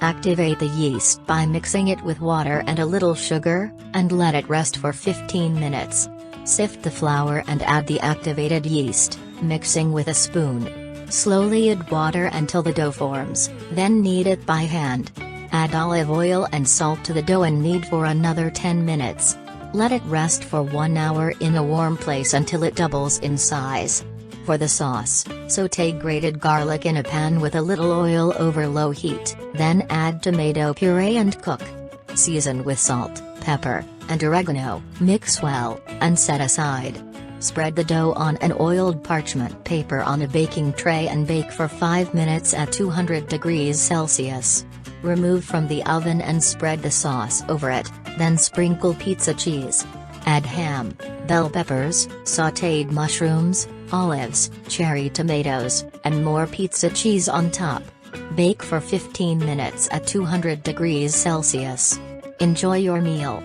Activate the yeast by mixing it with water and a little sugar, and let it rest for 15 minutes. Sift the flour and add the activated yeast, mixing with a spoon. Slowly add water until the dough forms, then knead it by hand. Add olive oil and salt to the dough and knead for another 10 minutes. Let it rest for 1 hour in a warm place until it doubles in size. For the sauce, sauté grated garlic in a pan with a little oil over low heat, then add tomato puree and cook. Season with salt, pepper, and oregano, mix well, and set aside. Spread the dough on an oiled parchment paper on a baking tray and bake for 5 minutes at 200 degrees Celsius. Remove from the oven and spread the sauce over it, then sprinkle pizza cheese. Add ham, bell peppers, sautéed mushrooms, olives, cherry tomatoes, and more pizza cheese on top. Bake for 15 minutes at 200 degrees Celsius. Enjoy your meal.